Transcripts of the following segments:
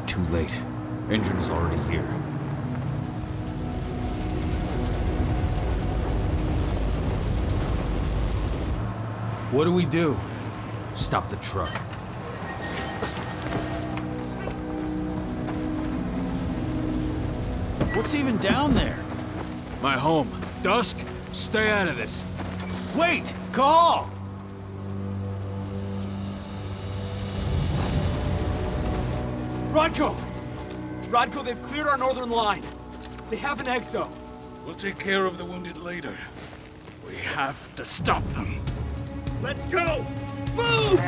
too late. Engine is already here. What do we do? Stop the truck. What's even down there? My home. Dusk, stay out of this. Wait! Cahal! Rodko! Rodko, they've cleared our northern line. They have an exo. We'll take care of the wounded later. We have to stop them. Let's go! Move!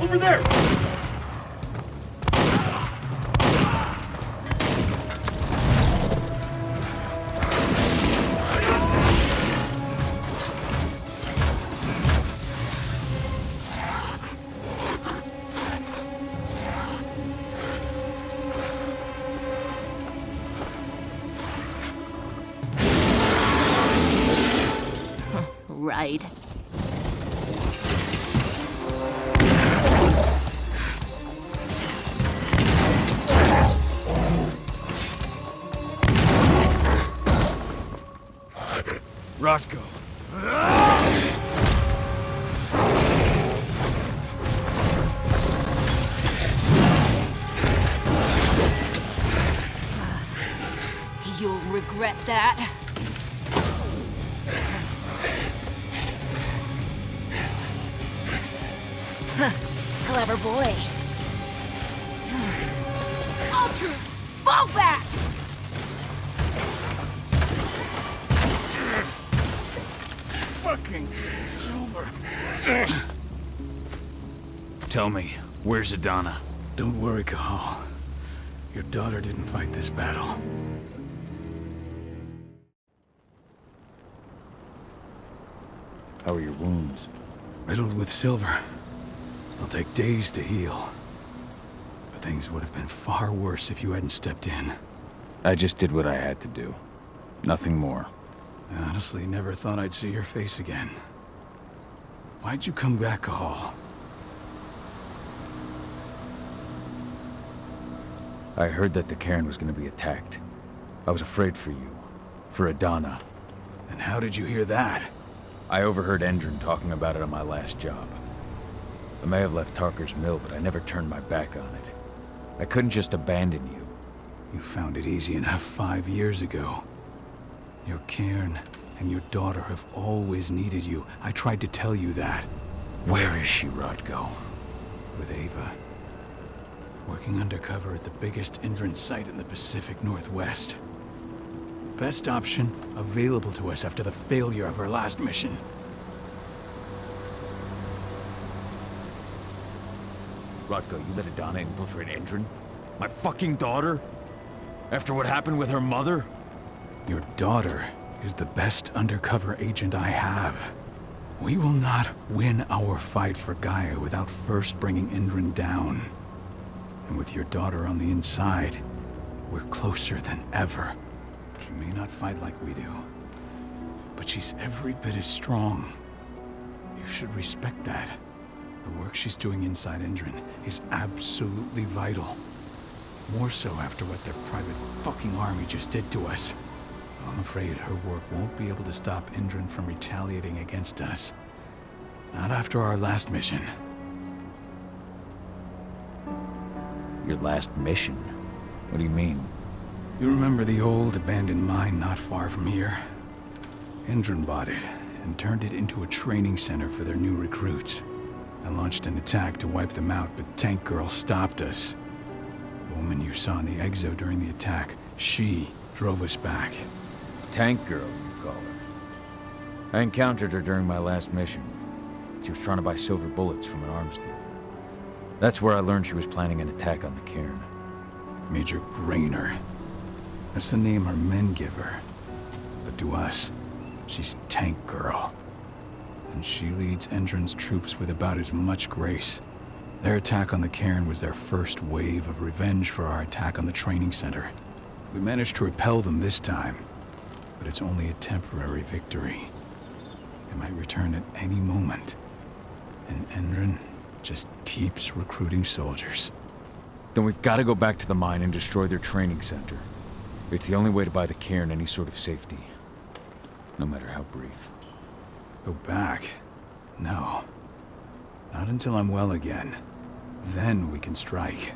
Over there! Right. Rodko. You'll regret that. Clever boy. Ultra, fall back! Fucking Silver. Tell me, where's Adana? Don't worry, Cahal. Your daughter didn't fight this battle. How are your wounds? Riddled with silver. They'll take days to heal. But things would have been far worse if you hadn't stepped in. I just did what I had to do. Nothing more. I honestly never thought I'd see your face again. Why'd you come back, Cahal? I heard that the cairn was going to be attacked. I was afraid for you. For Adana. And how did you hear that? I overheard Endron talking about it on my last job. I may have left Tarker's mill, but I never turned my back on it. I couldn't just abandon you. You found it easy enough 5 years ago. Your cairn and your daughter have always needed you. I tried to tell you that. Where is she, Rodko? With Ava. Working undercover at the biggest Indran site in the Pacific Northwest. The best option available to us after the failure of her last mission. Rodko, you let Adana infiltrate Endron? My fucking daughter? After what happened with her mother? Your daughter is the best undercover agent I have. We will not win our fight for Gaia without first bringing Indran down. And with your daughter on the inside, we're closer than ever. She may not fight like we do, but she's every bit as strong. You should respect that. The work she's doing inside Indran is absolutely vital. More so after what their private fucking army just did to us. I'm afraid her work won't be able to stop Indran from retaliating against us. Not after our last mission. Your last mission? What do you mean? You remember the old abandoned mine not far from here? Indran bought it and turned it into a training center for their new recruits. I launched an attack to wipe them out, but Tank Girl stopped us. The woman you saw in the exo during the attack, she drove us back. Tank Girl, you call her. I encountered her during my last mission. She was trying to buy silver bullets from an arms dealer. That's where I learned she was planning an attack on the cairn. Major Grainer. That's the name her men give her. But to us, she's Tank Girl. and she leads Endron's troops with about as much grace. Their attack on the cairn was their first wave of revenge for our attack on the training center. We managed to repel them this time, but it's only a temporary victory. They might return at any moment, and Endron just keeps recruiting soldiers. Then we've got to go back to the mine and destroy their training center. It's the only way to buy the cairn any sort of safety, no matter how brief. Go back? No. Not until I'm well again. Then we can strike.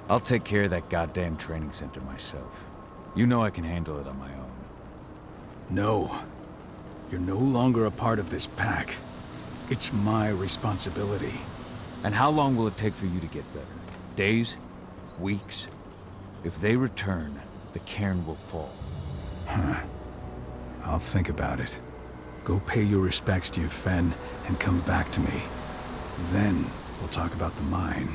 I'll take care of that goddamn training center myself. You know I can handle it on my own. No. You're no longer a part of this pack. It's my responsibility. And how long will it take for you to get better? Days? Weeks? If they return, the cairn will fall. Huh. I'll think about it. Go pay your respects to your Fen and come back to me. Then we'll talk about the mine.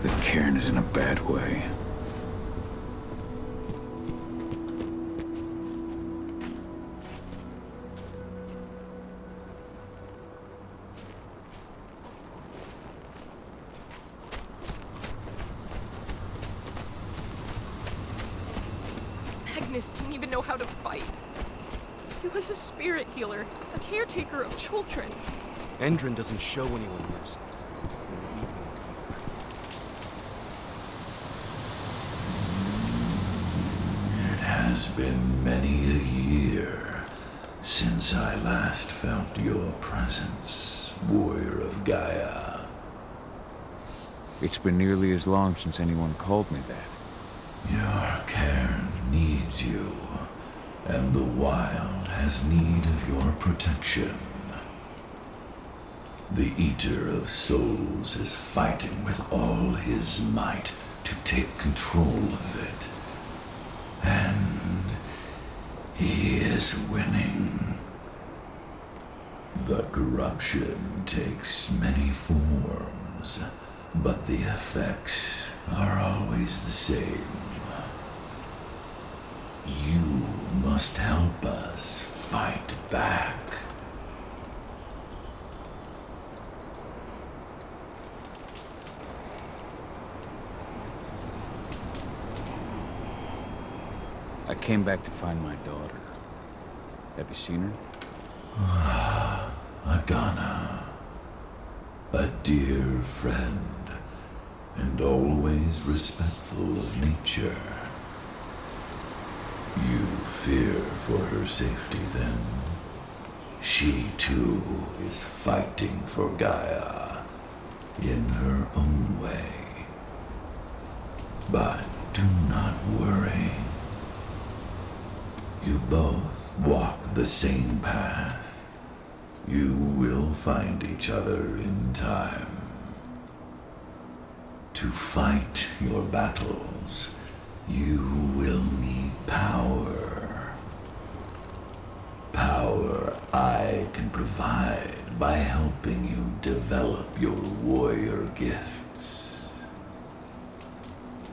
The cairn is in a bad way. Magnus didn't even know how to fight. He was a spirit healer, a caretaker of children. Endron doesn't show anyone mercy. It has been many a year since I last felt your presence, warrior of Gaia. It's been nearly as long since anyone called me that. Your cairn needs you, and the wild has need of your protection. The Eater of Souls is fighting with all his might to take control of it. And he is winning. The corruption takes many forms, but the effects are always the same. You must help us fight back. I came back to find my daughter. Have you seen her? Adana, a dear friend, and always respectful of nature. You fear for her safety, then? She, too, is fighting for Gaia, in her own way. But do not worry. You both walk the same path. You will find each other in time. To fight your battles, you will need power. Power I can provide by helping you develop your warrior gifts.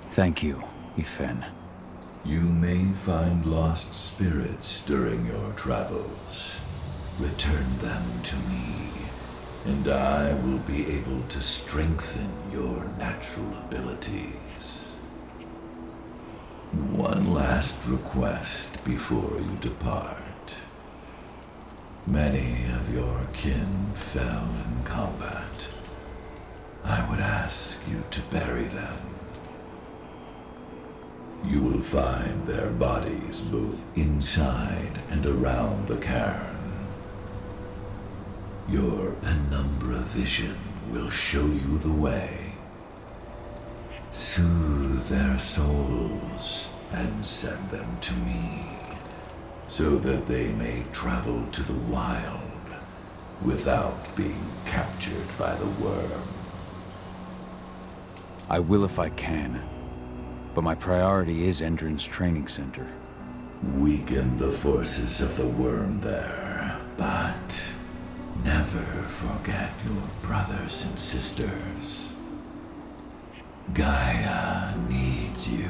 Thank you, Ifen. You may find lost spirits during your travels. Return them to me, and I will be able to strengthen your natural abilities. One last request before you depart. Many of your kin fell in combat. I would ask you to bury them. You will find their bodies both inside and around the cairn. Your penumbra vision will show you the way. Soothe their souls and send them to me, so that they may travel to the wild without being captured by the worm. I will if I can, but my priority is Endron's training center. Weaken the forces of the worm there, But never forget your brothers and sisters. Gaia needs you.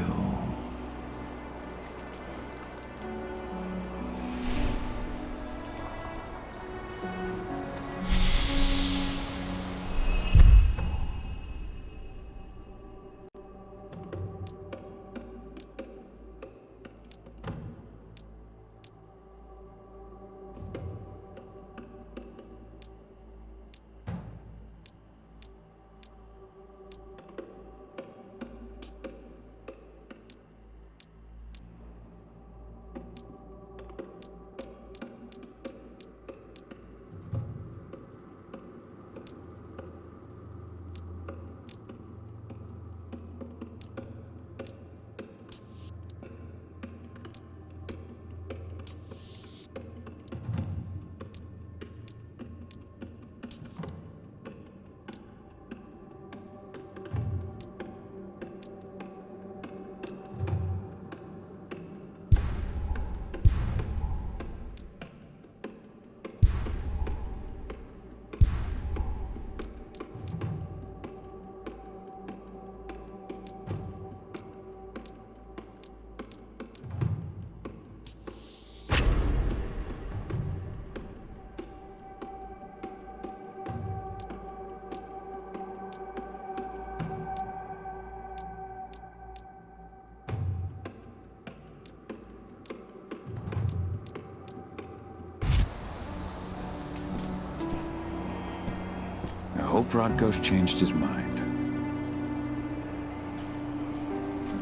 I hope Rodko's changed his mind.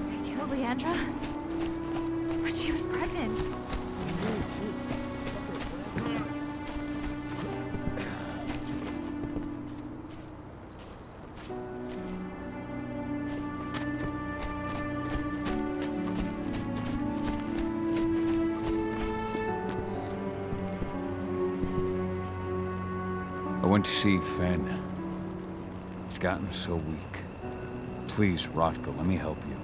They killed Leandra? But she was pregnant. I went to see Fen. He's gotten so weak. Please, Rodko, let me help you.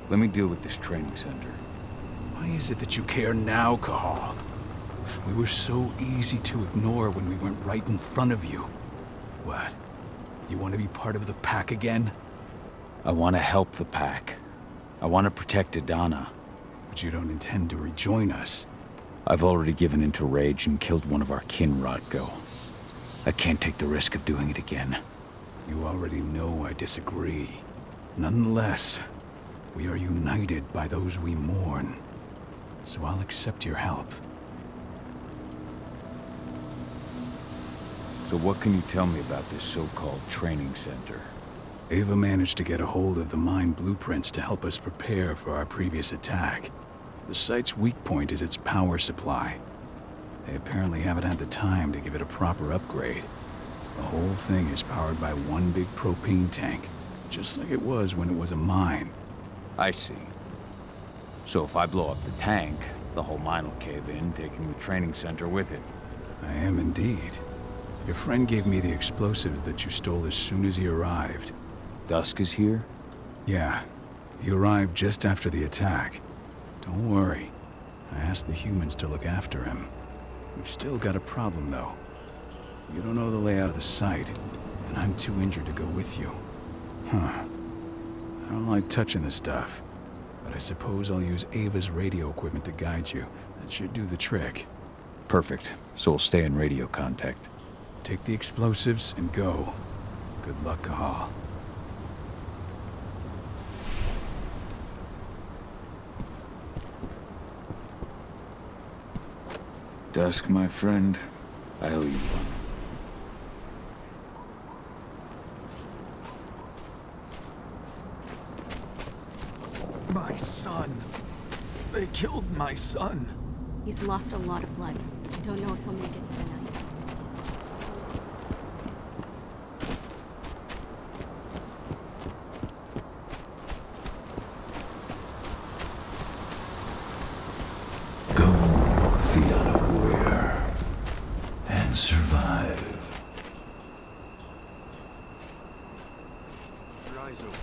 Let me deal with this training center. Why is it that you care now, Cahal? We were so easy to ignore when we went right in front of you. What? You want to be part of the pack again? I want to help the pack. I want to protect Adana. But you don't intend to rejoin us. I've already given in to rage and killed one of our kin, Rodko. I can't take the risk of doing it again. You already know I disagree. Nonetheless, we are united by those we mourn. So I'll accept your help. So what can you tell me about this so-called training center? Ava managed to get a hold of the mine blueprints to help us prepare for our previous attack. The site's weak point is its power supply. They apparently haven't had the time to give it a proper upgrade. The whole thing is powered by one big propane tank, just like it was when it was a mine. I see. So if I blow up the tank, the whole mine will cave in, taking the training center with it. I am indeed. Your friend gave me the explosives that you stole as soon as he arrived. Dusk is here? Yeah, he arrived just after the attack. Don't worry. I asked the humans to look after him. We've still got a problem, though. You don't know the layout of the site, and I'm too injured to go with you. Huh. I don't like touching the stuff, but I suppose I'll use Ava's radio equipment to guide you. That should do the trick. Perfect. So we'll stay in radio contact. Take the explosives and go. Good luck, Cahal. Dusk, my friend, I owe you one. My son. They killed my son. He's lost a lot of blood. I don't know if he'll make it for the night. Survive. Keep your eyes open.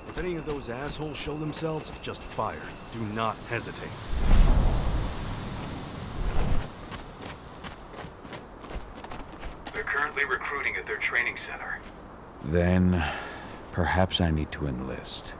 If any of those assholes show themselves, just fire. Do not hesitate. currently recruiting at their training center. Then, perhaps I need to enlist.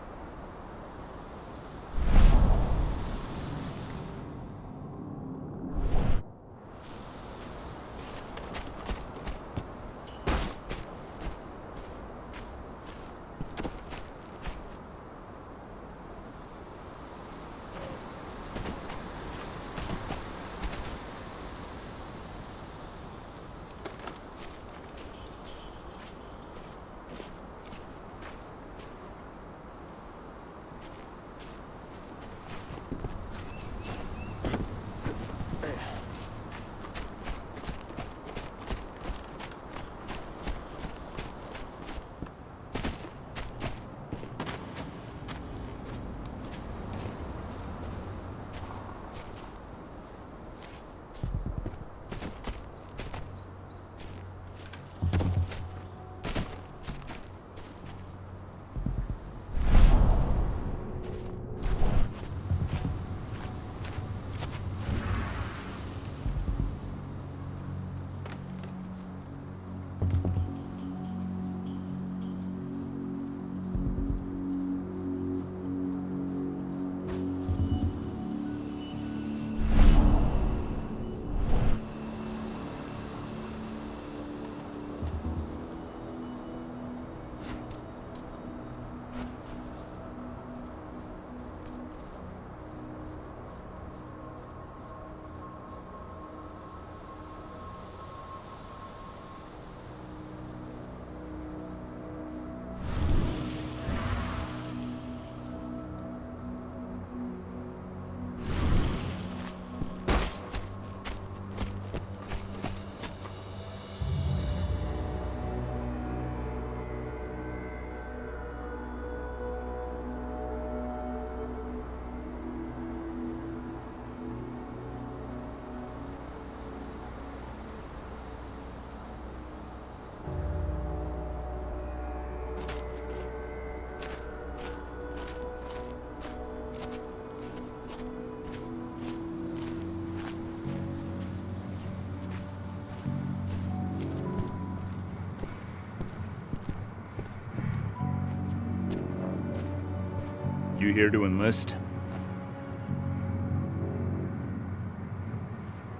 You here to enlist?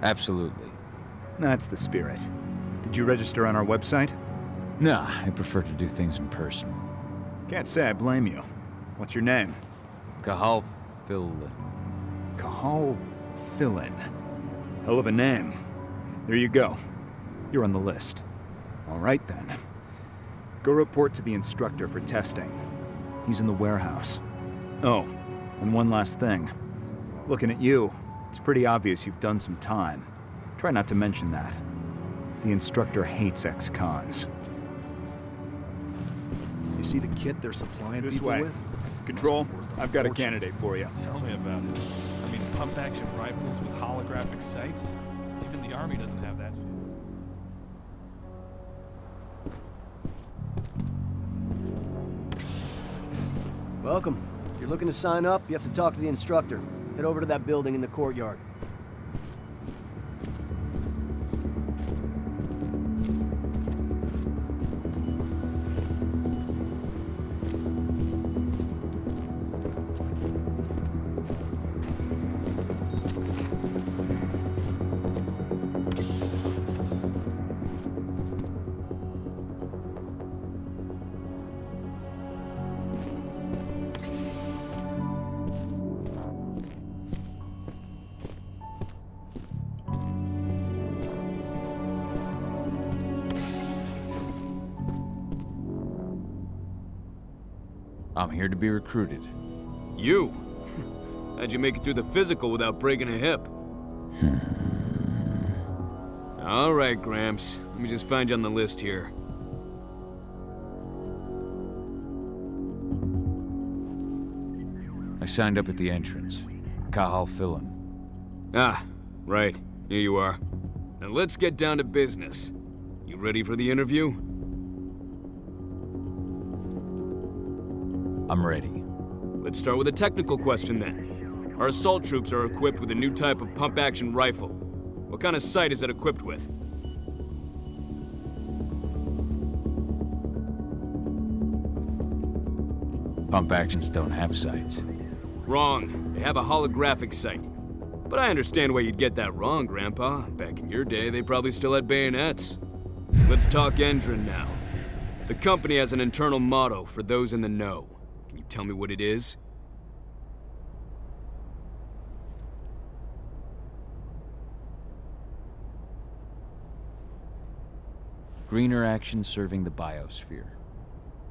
Absolutely. That's the spirit. Did you register on our website? Nah, I prefer to do things in person. Can't say I blame you. What's your name? Cahal Phil. Cahal Fill-In. Hell of a name. There you go. You're on the list. All right then. Go report to the instructor for testing. He's in the warehouse. Oh, and one last thing. Looking at you, it's pretty obvious you've done some time. Try not to mention that. The instructor hates ex-cons. You see the kit they're supplying This people way. with? Control, Must be worth a I've got a fortune. candidate for you. Tell me about it. I mean, pump-action rifles with holographic sights? Even the Army doesn't have that. Welcome. If you're looking to sign up, you have to talk to the instructor. Head over to that building in the courtyard. I'm here to be recruited. You? How'd you make it through the physical without breaking a hip? All right, Gramps. Let me just find you on the list here. I signed up at the entrance. Cahal Fill-In. Ah, right. Here you are. Now let's get down to business. You ready for the interview? I'm ready. Let's start with a technical question then. Our assault troops are equipped with a new type of pump-action rifle. What kind of sight is it equipped with? Pump actions don't have sights. Wrong. They have a holographic sight. But I understand why you'd get that wrong, Grandpa. Back in your day, they probably still had bayonets. Let's talk Endron now. The company has an internal motto for those in the know. Can you tell me what it is? Greener action serving the biosphere.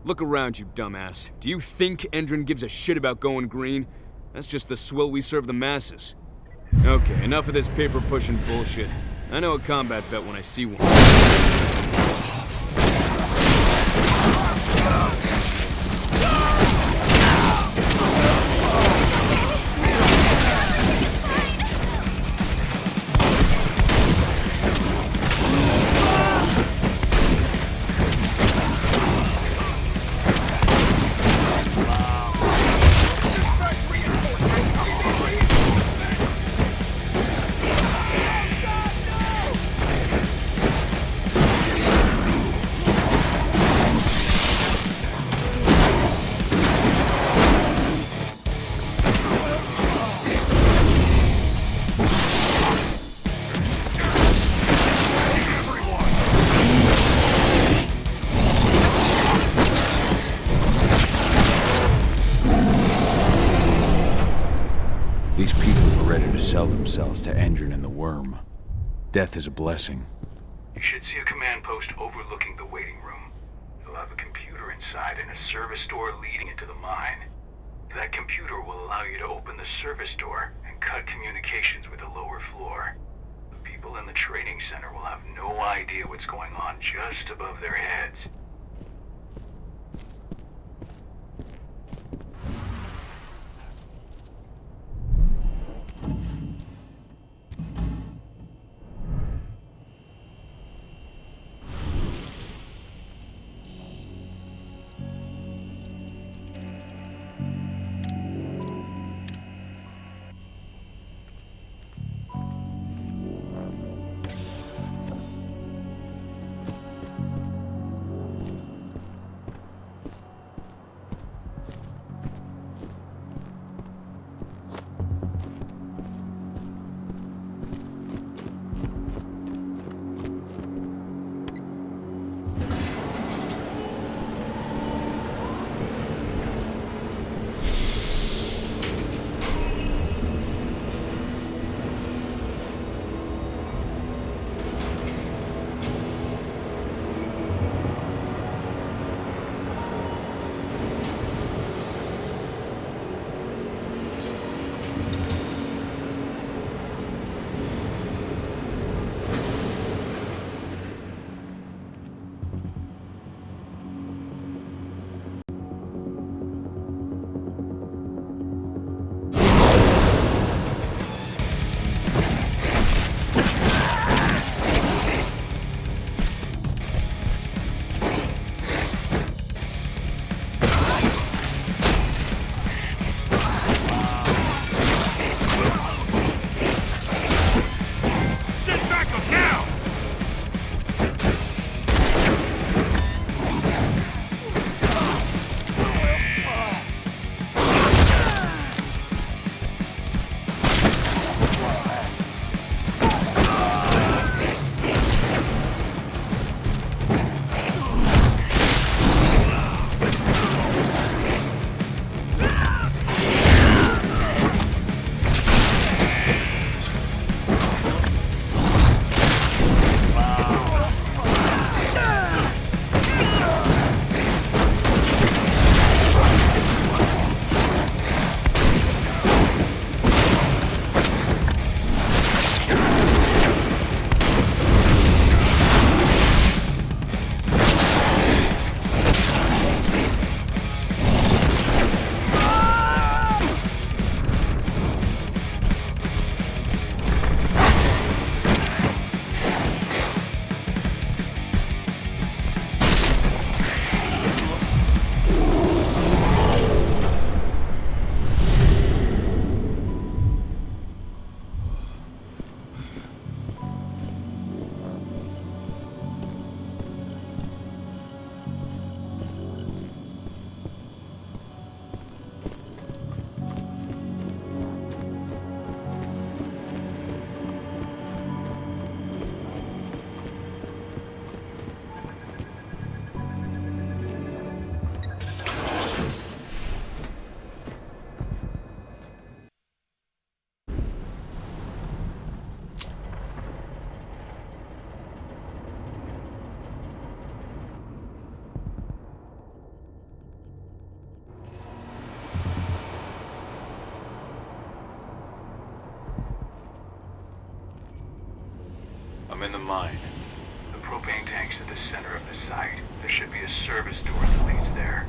Look around, you dumbass. Do you think Endron gives a shit about going green? That's just the swill we serve the masses. Okay, enough of this paper-pushing bullshit. I know a combat vet when I see one. These people were ready to sell themselves to Endron and the Worm. Death is a blessing. You should see a command post overlooking the waiting room. It'll have a computer inside and a service door leading into the mine. That computer will allow you to open the service door and cut communications with the lower floor. The people in the training center will have no idea what's going on just above their heads. I'm in the mine. The propane tank's at the center of the site. There should be a service door that leads there.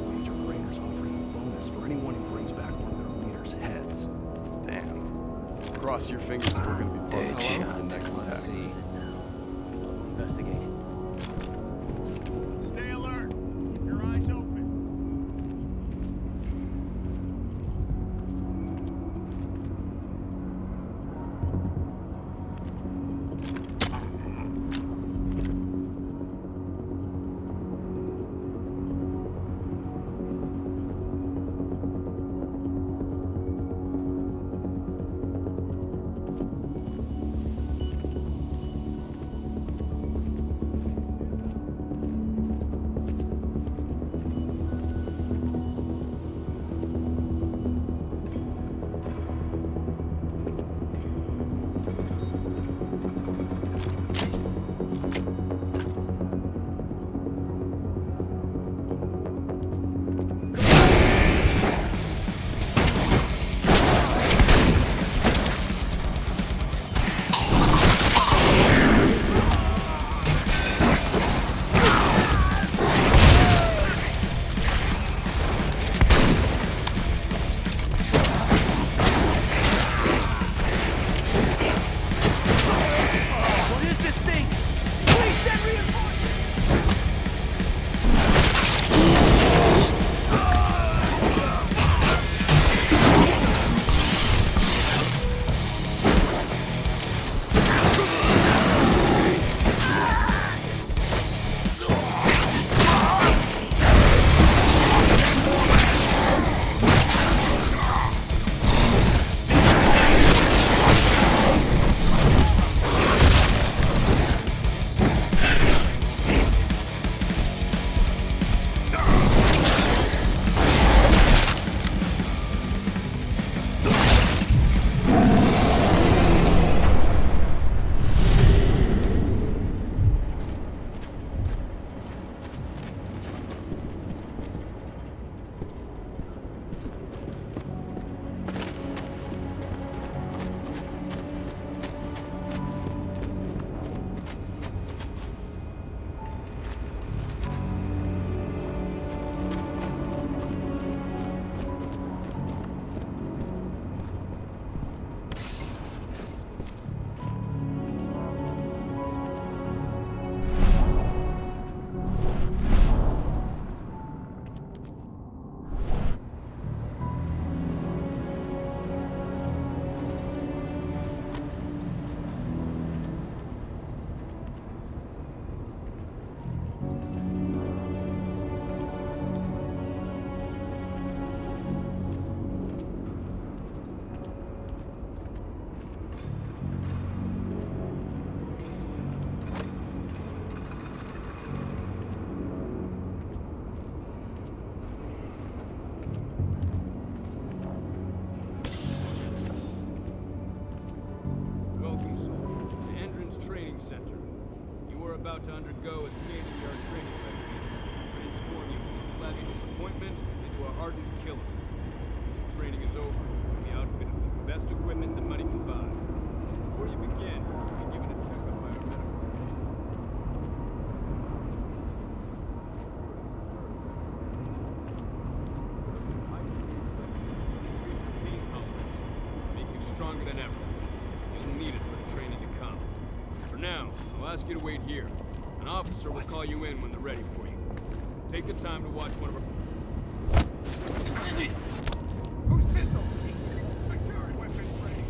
Major Raider's offering a bonus for anyone who brings back one of their leaders' heads. Damn. Cross your fingers if we're gonna be dead shot in the next attack. Investigate. Stay alert. Keep your eyes open. about to undergo a state-of-the-art training regimen to transform you from a flabby disappointment into a hardened killer. Once your training is over, you'll be outfitted with the best equipment that money can buy. Before you begin, you'll be given a checkup by our medical. Increase your pain tolerance, make you stronger than ever. You'll need it for the training to come. For now, I'll ask you to wait here. An officer will call you in when they're ready for you. Take the time to watch one of our... Who's missile? Security weapons ready.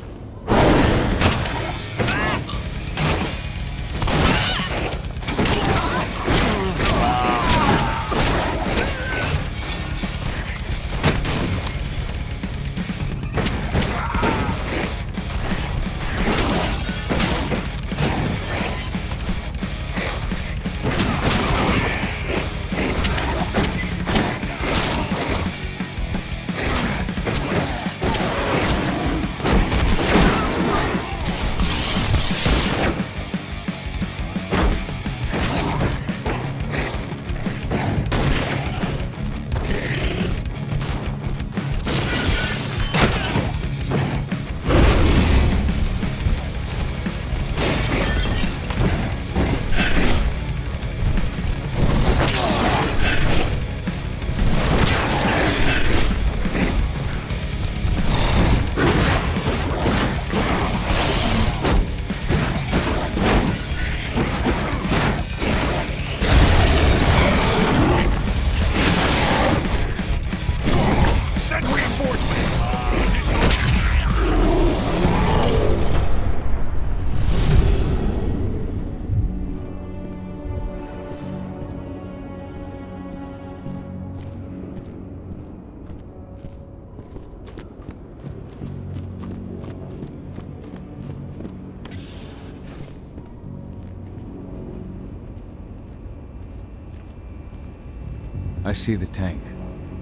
I see the tank.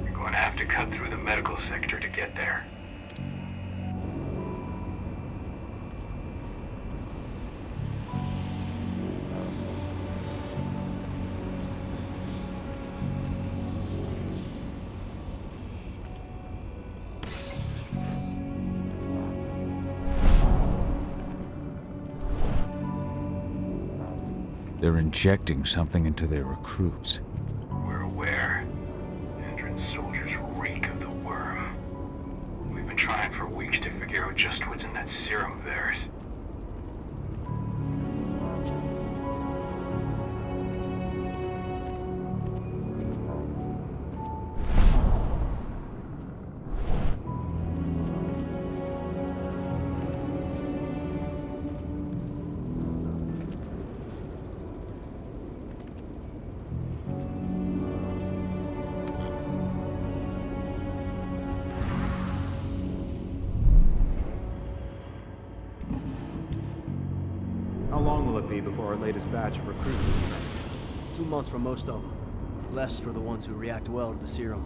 You're going to have to cut through the medical sector to get there. They're injecting something into their recruits. We're aware. Endron's soldiers reek of the worm. We've been trying for weeks to figure out just what's in that serum of theirs. How long will it be before our latest batch of recruits is trained? 2 months for most of them. Less for the ones who react well to the serum.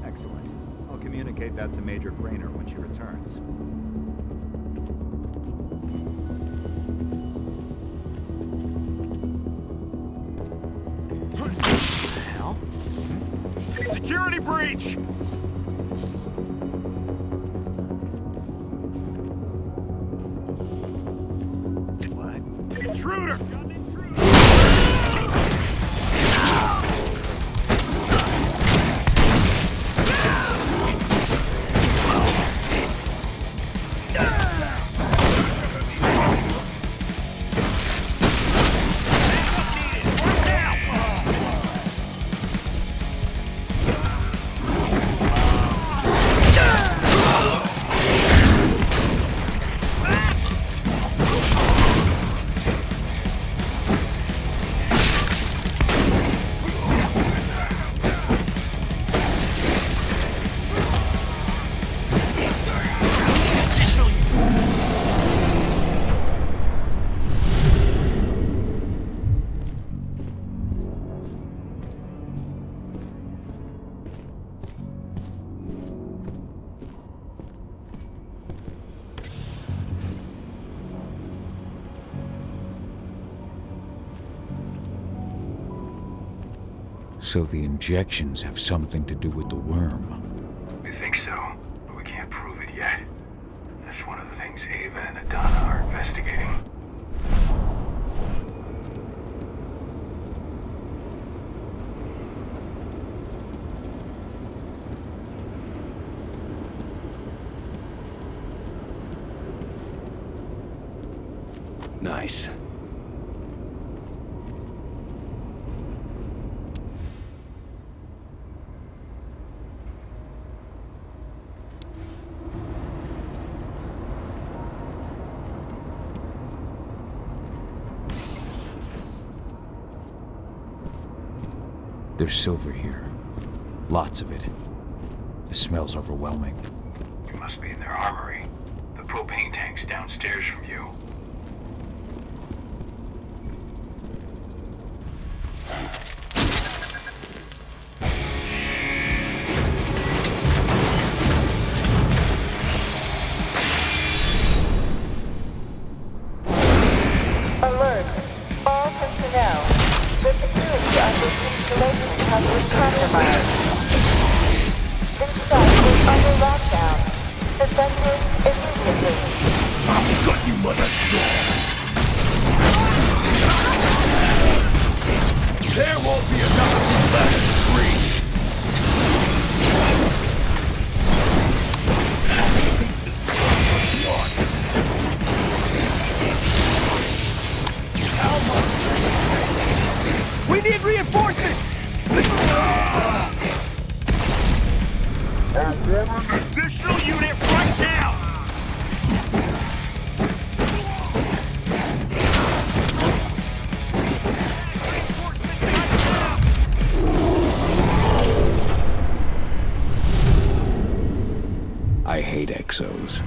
Excellent. I'll communicate that to Major Grainer when she returns. Hell? Security breach! What? Intruder! So the injections have something to do with the worm. We think so, but we can't prove it yet. That's one of the things Ava and Adana are investigating. Nice. There's silver here. Lots of it. The smell's overwhelming. You must be in their armory. The propane tank's downstairs from you. Alert! All personnel. The security on this installation has been compromised. This site is under lockdown. Suspended immediately. I've got you, mother! There Additional unit right now! I hate exos.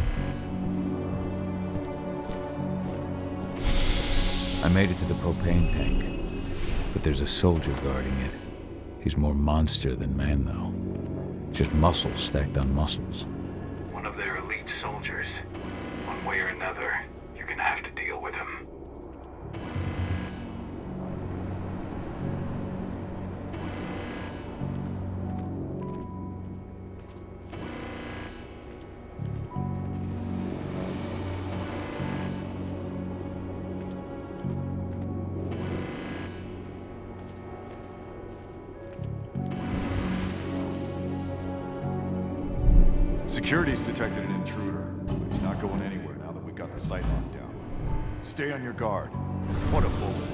I made it to the propane tank, but there's a soldier guarding it. He's more monster than man, though. Just muscles stacked on muscles. One of their elite soldiers. One way or another, you're gonna have to deal with him. Security's detected an intruder. He's not going anywhere now that we've got the site locked down. Stay on your guard. Put a bullet.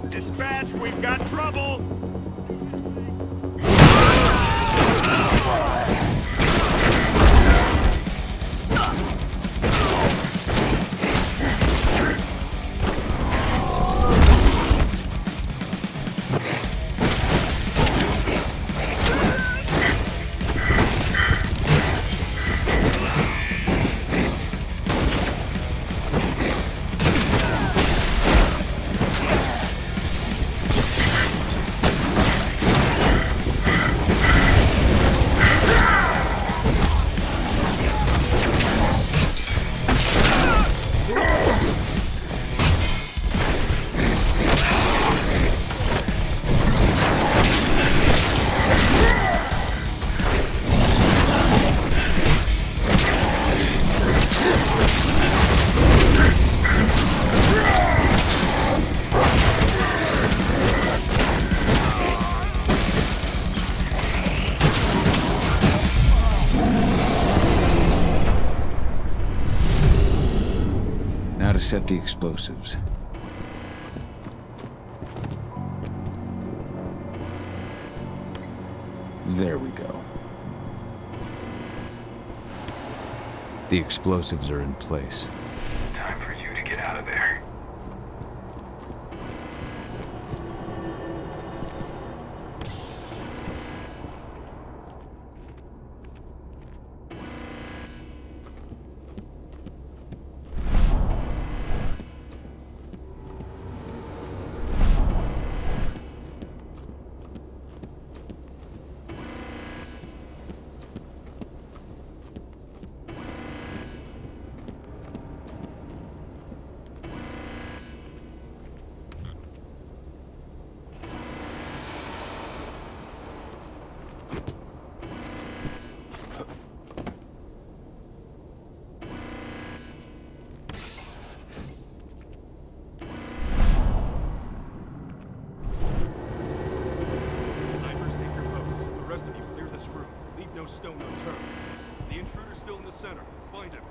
Dispatch, we've got trouble! Now to set the explosives. There we go. The explosives are in place. Time for you to get out of there. No stone unturned. The intruder's still in the center. Find him.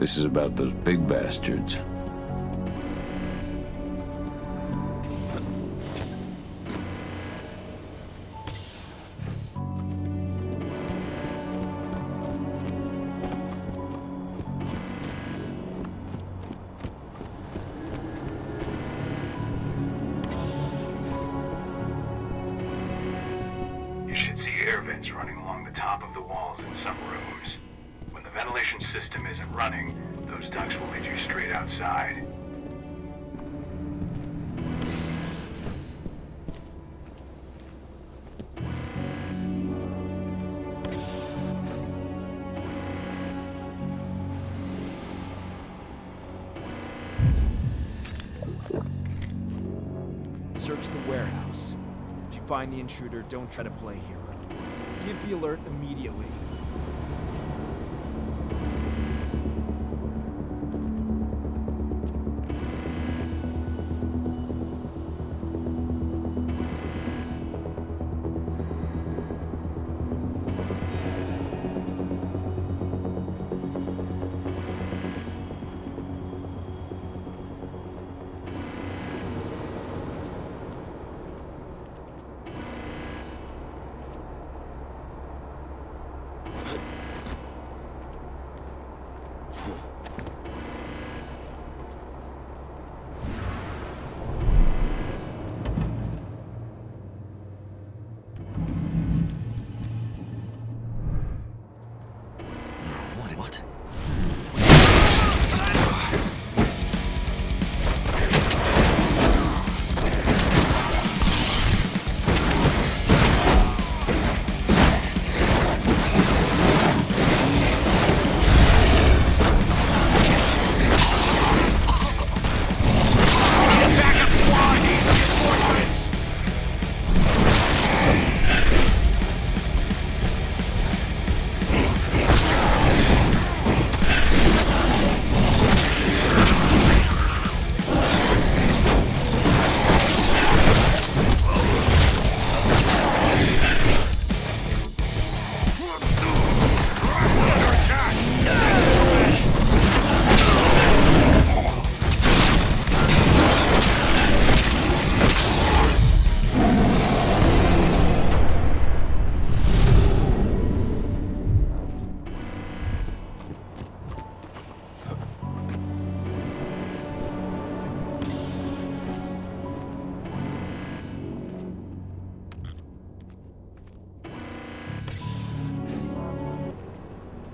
This is about those big bastards. You should see air vents running along the top of the walls in some rooms. When the ventilation system isn't running, those ducts will lead you straight outside. Search the warehouse. If you find the intruder, don't try to play hero. Give the alert immediately.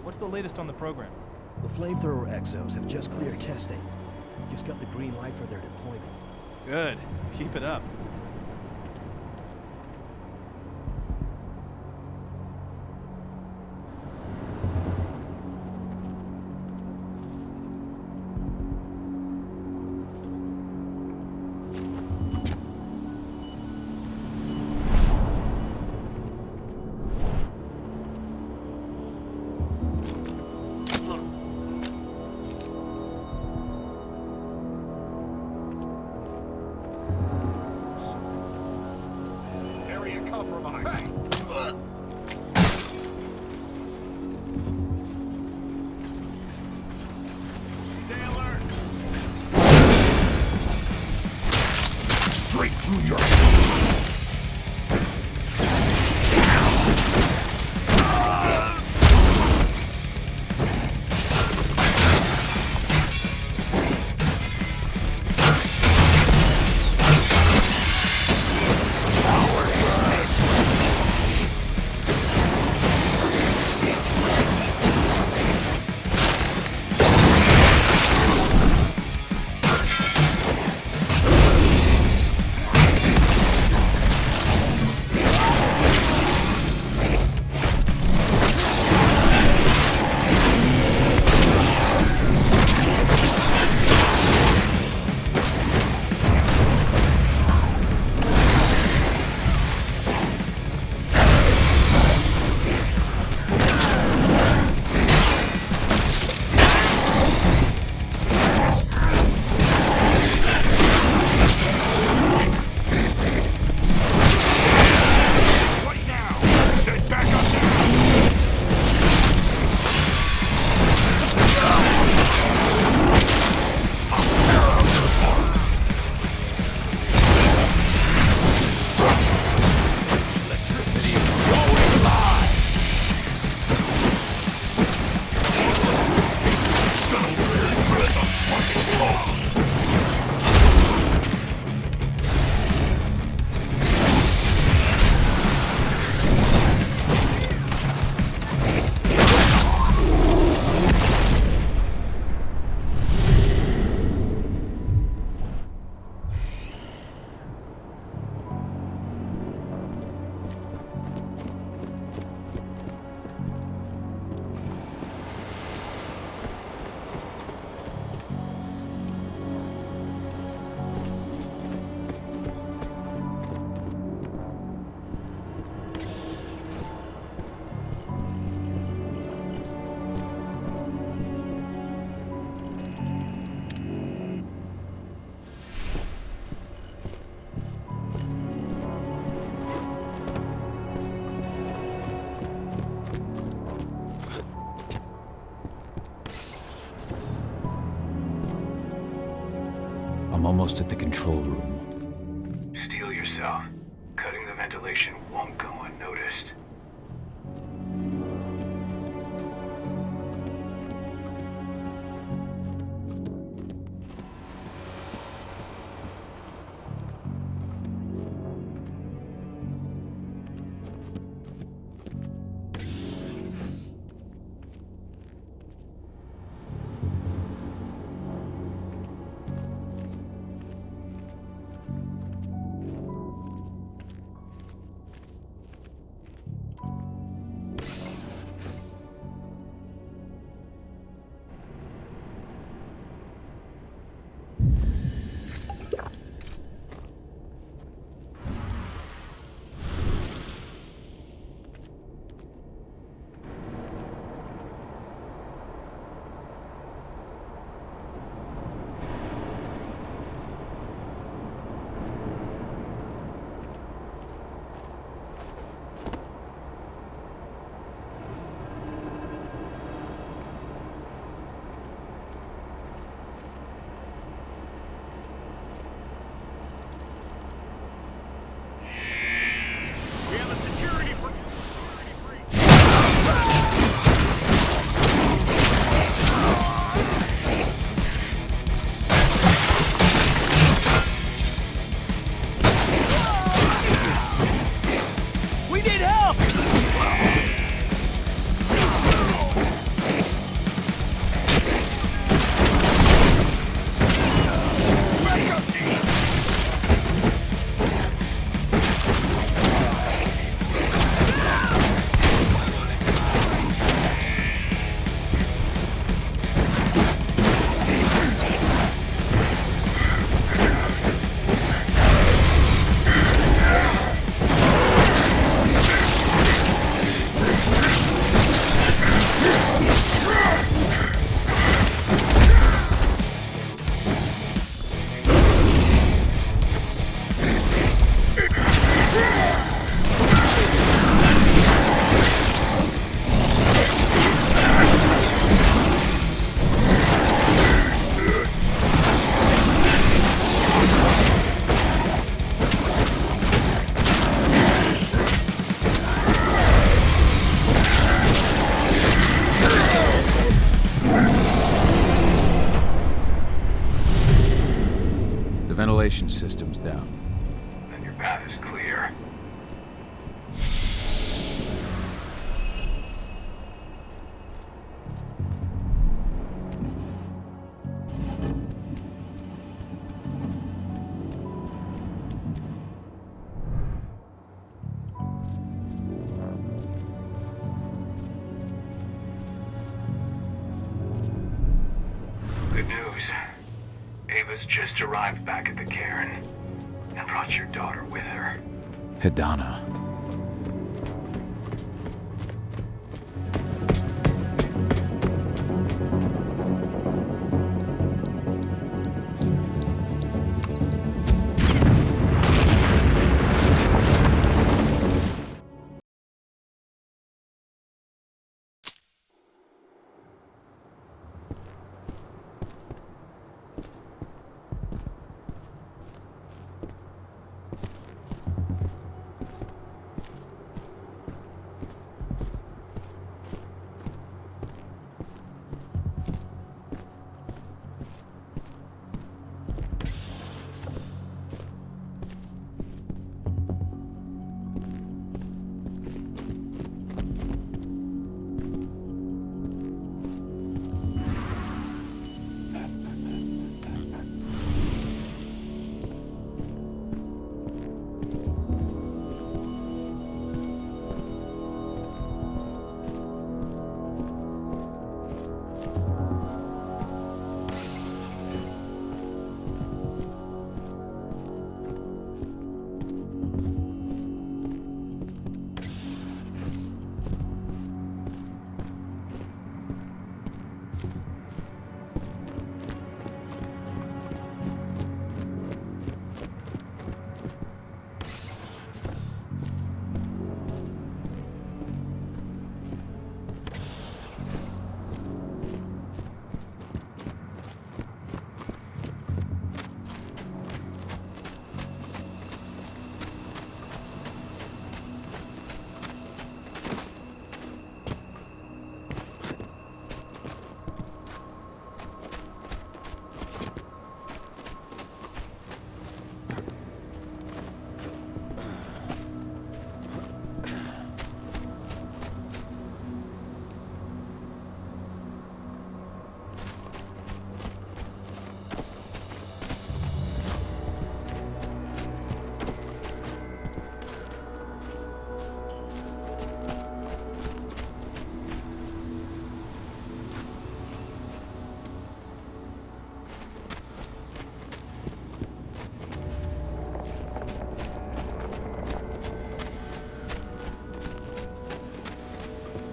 What's the latest on the program? The flamethrower exos have just cleared testing. Just got the green light for their deployment. Good. Keep it up. I'm almost at the control room. Steel yourself. Cutting the ventilation won't go unnoticed. Ventilation system's down. Then your path is clear. Good news. Ava's just arrived back at the cairn and brought your daughter with her. Hidana.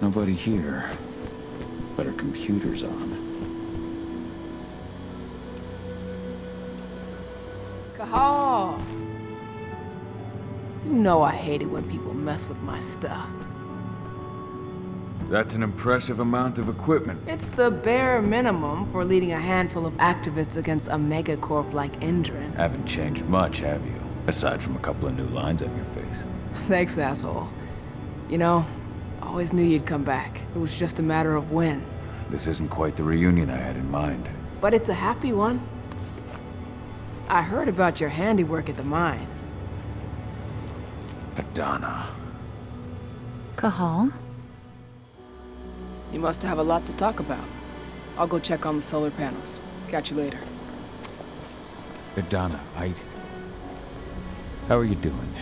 Nobody here. But our computer's on. Cahal! You know I hate it when people mess with my stuff. That's an impressive amount of equipment. It's the bare minimum for leading a handful of activists against a megacorp like Endrin. Haven't changed much, have you? Aside from a couple of new lines on your face. Thanks, asshole. You know, I always knew you'd come back. It was just a matter of when. This isn't quite the reunion I had in mind. But it's a happy one. I heard about your handiwork at the mine. Adana. Cahal? You must have a lot to talk about. I'll go check on the solar panels. Catch you later. Adana, how are you doing?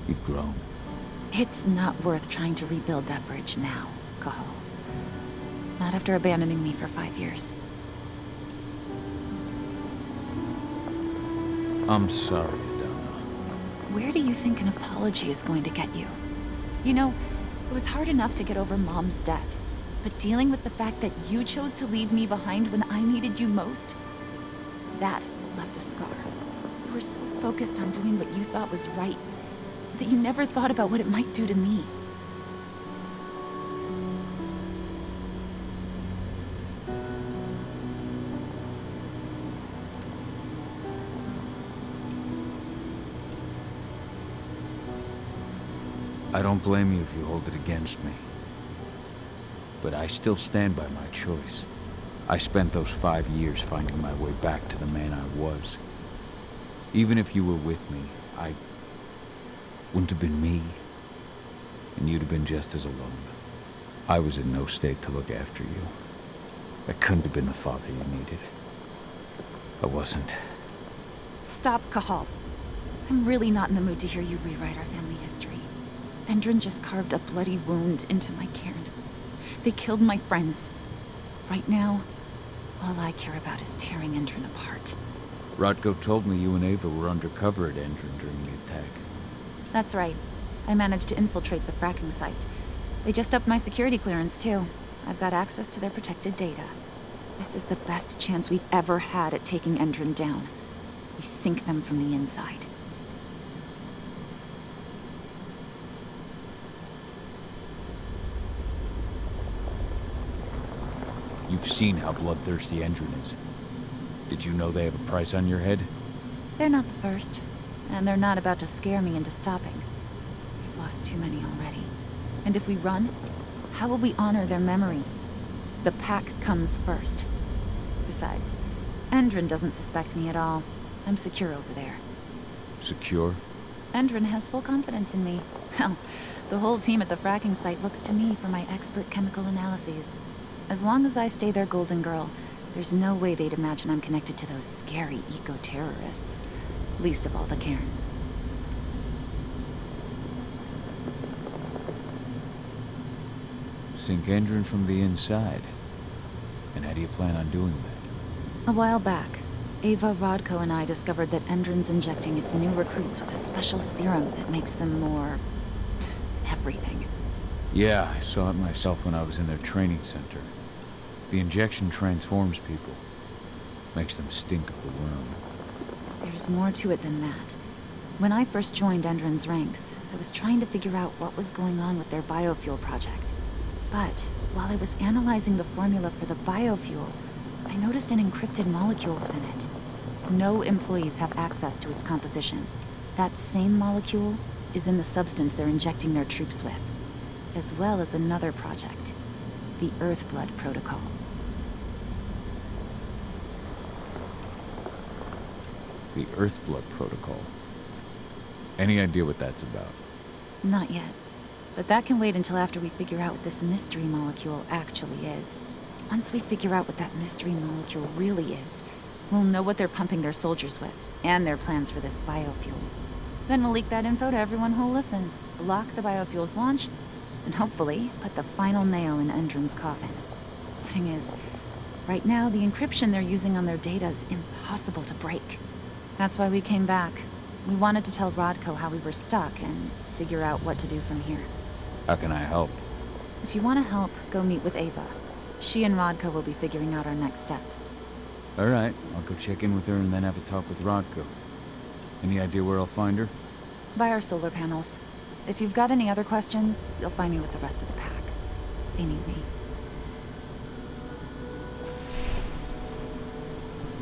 You've grown. It's not worth trying to rebuild that bridge now, Cahal. Not after abandoning me for 5 years. I'm sorry, Adana. Where do you think an apology is going to get you? You know, it was hard enough to get over Mom's death. But dealing with the fact that you chose to leave me behind when I needed you most, that left a scar. You were so focused on doing what you thought was right, that you never thought about what it might do to me. I don't blame you if you hold it against me. But I still stand by my choice. I spent those 5 years finding my way back to the man I was. Even if you were with me, I wouldn't have been me, and you'd have been just as alone. I was in no state to look after you. I couldn't have been the father you needed. I wasn't. Stop, Cahal. I'm really not in the mood to hear you rewrite our family history. Endrin just carved a bloody wound into my cairn. They killed my friends. Right now, all I care about is tearing Endrin apart. Rodko told me you and Ava were undercover at Endrin during the attack. That's right. I managed to infiltrate the fracking site. They just upped my security clearance, too. I've got access to their protected data. This is the best chance we've ever had at taking Endrin down. We sink them from the inside. You've seen how bloodthirsty Endrin is. Did you know they have a price on your head? They're not the first, and they're not about to scare me into stopping. We've lost too many already. And if we run, how will we honor their memory? The pack comes first. Besides, Endrin doesn't suspect me at all. I'm secure over there. Secure? Endrin has full confidence in me. Hell, the whole team at the fracking site looks to me for my expert chemical analyses. As long as I stay their golden girl, there's no way they'd imagine I'm connected to those scary eco-terrorists. Least of all the cairn. Sink Endrin from the inside. And how do you plan on doing that? A while back, Ava, Rodko, and I discovered that Endrin's injecting its new recruits with a special serum that makes them more... everything. Yeah, I saw it myself when I was in their training center. The injection transforms people. Makes them stink of the worm. There's more to it than that. When I first joined Endrin's ranks, I was trying to figure out what was going on with their biofuel project. But while I was analyzing the formula for the biofuel, I noticed an encrypted molecule within it. No employees have access to its composition. That same molecule is in the substance they're injecting their troops with, as well as another project, the Earthblood Protocol. The Earthblood Protocol. Any idea what that's about? Not yet. But that can wait until after we figure out what this mystery molecule actually is. Once we figure out what that mystery molecule really is, we'll know what they're pumping their soldiers with, and their plans for this biofuel. Then we'll leak that info to everyone who'll listen, block the biofuel's launch, and hopefully put the final nail in Endrin's coffin. Thing is, right now the encryption they're using on their data is impossible to break. That's why we came back. We wanted to tell Rodko how we were stuck and figure out what to do from here. How can I help? If you want to help, go meet with Ava. She and Rodko will be figuring out our next steps. All right, I'll go check in with her and then have a talk with Rodko. Any idea where I'll find her? By our solar panels. If you've got any other questions, you'll find me with the rest of the pack. They need me.